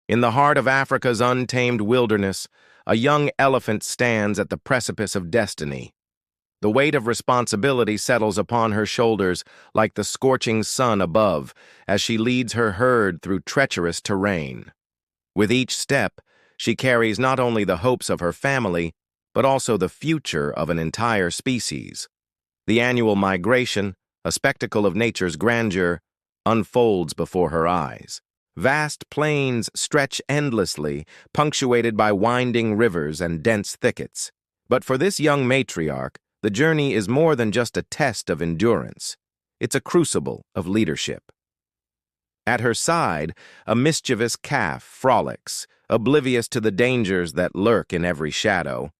In the heart of Africa's untamed wilderness, a young elephant stands at the precipice of destiny. The weight of responsibility settles upon her shoulders like the scorching sun above as she leads her herd through treacherous terrain. With each step, she carries not only the hopes of her family, but also the future of an entire species. The annual migration, a spectacle of nature's grandeur, unfolds before her eyes. Vast plains stretch endlessly, punctuated by winding rivers and dense thickets. But for this young matriarch, the journey is more than just a test of endurance. It's a crucible of leadership. At her side, a mischievous calf frolics, oblivious to the dangers that lurk in every shadow.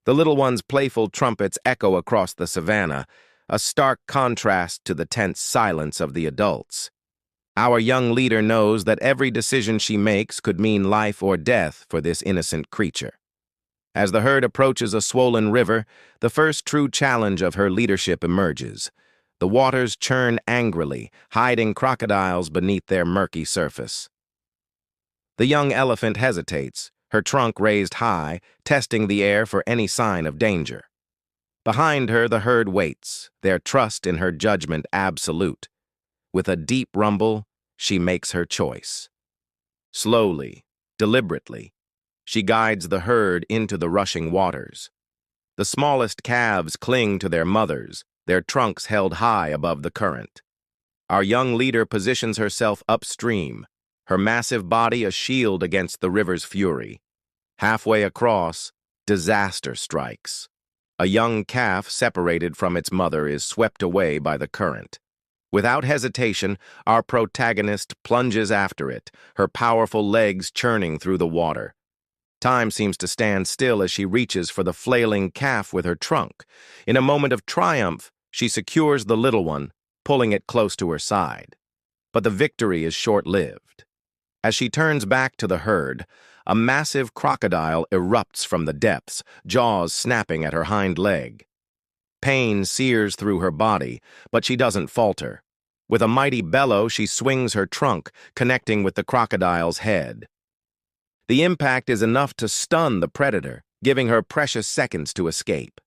The little one's playful trumpets echo across the savannah, a stark contrast to the tense silence of the adults. Our young leader knows that every decision she makes could mean life or death for this innocent creature. As the herd approaches a swollen river, the first true challenge of her leadership emerges. The waters churn angrily, hiding crocodiles beneath their murky surface. The young elephant hesitates, her trunk raised high, testing the air for any sign of danger. Behind her, the herd waits, their trust in her judgment absolute. With a deep rumble, she makes her choice. Slowly, deliberately, she guides the herd into the rushing waters. The smallest calves cling to their mothers, their trunks held high above the current. Our young leader positions herself upstream, her massive body a shield against the river's fury. Halfway across, disaster strikes. A young calf separated from its mother is swept away by the current. Without hesitation, our protagonist plunges after it, her powerful legs churning through the water. Time seems to stand still as she reaches for the flailing calf with her trunk. In a moment of triumph, she secures the little one, pulling it close to her side. But the victory is short-lived. As she turns back to the herd, a massive crocodile erupts from the depths, jaws snapping at her hind leg. Pain sears through her body, but she doesn't falter. With a mighty bellow, she swings her trunk, connecting with the crocodile's head. The impact is enough to stun the predator, giving her precious seconds to escape.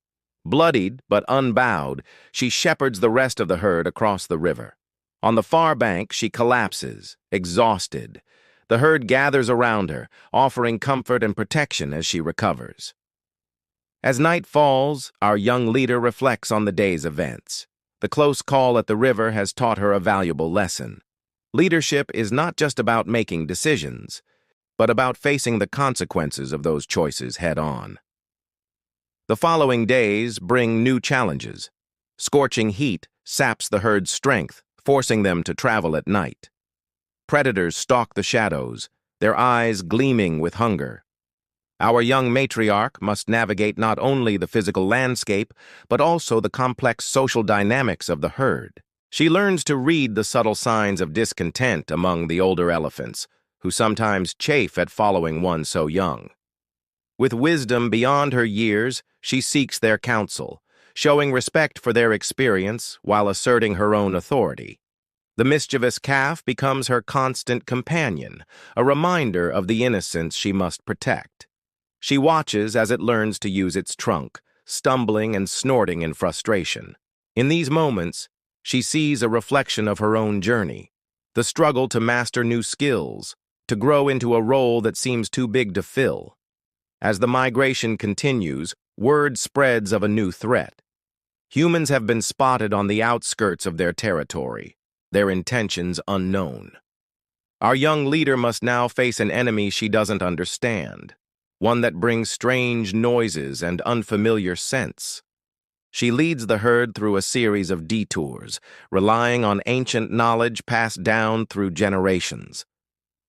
Bloodied but unbowed, she shepherds the rest of the herd across the river. On the far bank, she collapses, exhausted. The herd gathers around her, offering comfort and protection as she recovers. As night falls, our young leader reflects on the day's events. The close call at the river has taught her a valuable lesson. Leadership is not just about making decisions, but about facing the consequences of those choices head-on. The following days bring new challenges. Scorching heat saps the herd's strength, forcing them to travel at night. Predators stalk the shadows, their eyes gleaming with hunger. Our young matriarch must navigate not only the physical landscape, but also the complex social dynamics of the herd. She learns to read the subtle signs of discontent among the older elephants, who sometimes chafe at following one so young. With wisdom beyond her years, she seeks their counsel, showing respect for their experience while asserting her own authority. The mischievous calf becomes her constant companion, a reminder of the innocence she must protect. She watches as it learns to use its trunk, stumbling and snorting in frustration. In these moments, she sees a reflection of her own journey, the struggle to master new skills, to grow into a role that seems too big to fill. As the migration continues, word spreads of a new threat. Humans have been spotted on the outskirts of their territory, their intentions unknown. Our young leader must now face an enemy she doesn't understand, one that brings strange noises and unfamiliar scents. She leads the herd through a series of detours, relying on ancient knowledge passed down through generations.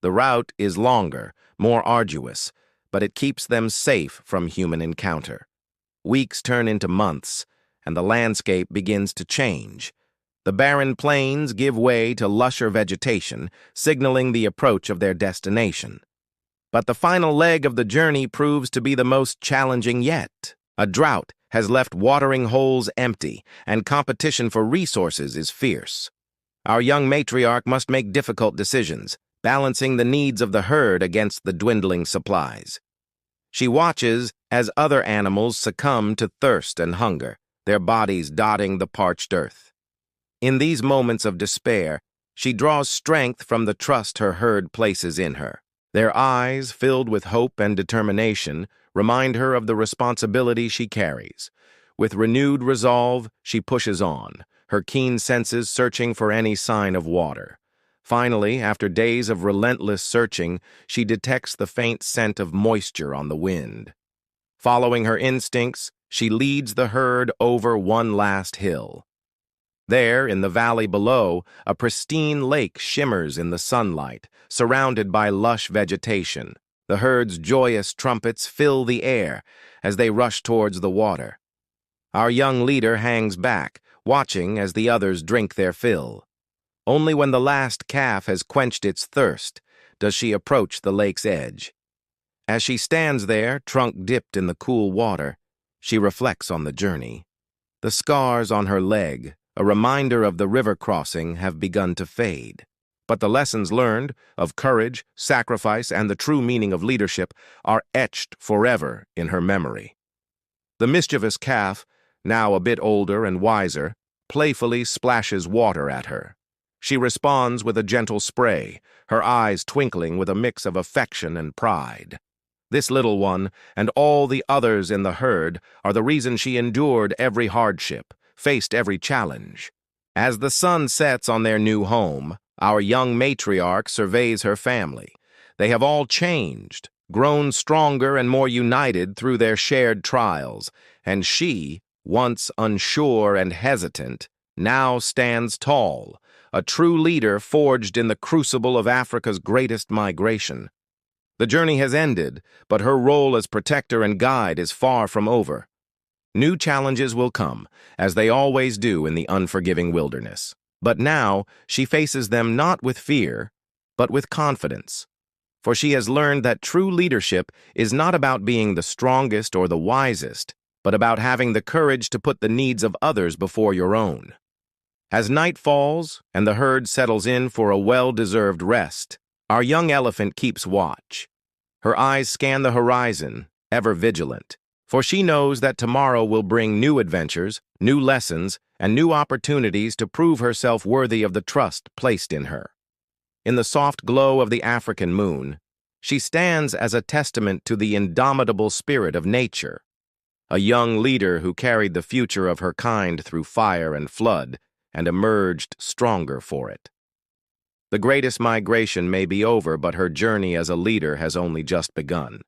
The route is longer, more arduous, but it keeps them safe from human encounter. Weeks turn into months, and the landscape begins to change. The barren plains give way to lusher vegetation, signaling the approach of their destination. But the final leg of the journey proves to be the most challenging yet. A drought has left watering holes empty, and competition for resources is fierce. Our young matriarch must make difficult decisions, balancing the needs of the herd against the dwindling supplies. She watches as other animals succumb to thirst and hunger, their bodies dotting the parched earth. In these moments of despair, she draws strength from the trust her herd places in her. Their eyes, filled with hope and determination, remind her of the responsibility she carries. With renewed resolve, she pushes on, her keen senses searching for any sign of water. Finally, after days of relentless searching, she detects the faint scent of moisture on the wind. Following her instincts, she leads the herd over one last hill. There, in the valley below, a pristine lake shimmers in the sunlight, surrounded by lush vegetation. The herd's joyous trumpets fill the air as they rush towards the water. Our young leader hangs back, watching as the others drink their fill. Only when the last calf has quenched its thirst does she approach the lake's edge. As she stands there, trunk dipped in the cool water, she reflects on the journey. The scars on her leg, a reminder of the river crossing, have begun to fade. But the lessons learned of courage, sacrifice, and the true meaning of leadership are etched forever in her memory. The mischievous calf, now a bit older and wiser, playfully splashes water at her. She responds with a gentle spray, her eyes twinkling with a mix of affection and pride. This little one, and all the others in the herd, are the reason she endured every hardship, faced every challenge. As the sun sets on their new home, our young matriarch surveys her family. They have all changed, grown stronger and more united through their shared trials, and she, once unsure and hesitant, now stands tall, a true leader forged in the crucible of Africa's greatest migration. The journey has ended, but her role as protector and guide is far from over. New challenges will come, as they always do in the unforgiving wilderness. But now she faces them not with fear, but with confidence. For she has learned that true leadership is not about being the strongest or the wisest, but about having the courage to put the needs of others before your own. As night falls and the herd settles in for a well-deserved rest, our young elephant keeps watch. Her eyes scan the horizon, ever vigilant, for she knows that tomorrow will bring new adventures, new lessons, and new opportunities to prove herself worthy of the trust placed in her. In the soft glow of the African moon, she stands as a testament to the indomitable spirit of nature, a young leader who carried the future of her kind through fire and flood and emerged stronger for it. The greatest migration may be over, but her journey as a leader has only just begun.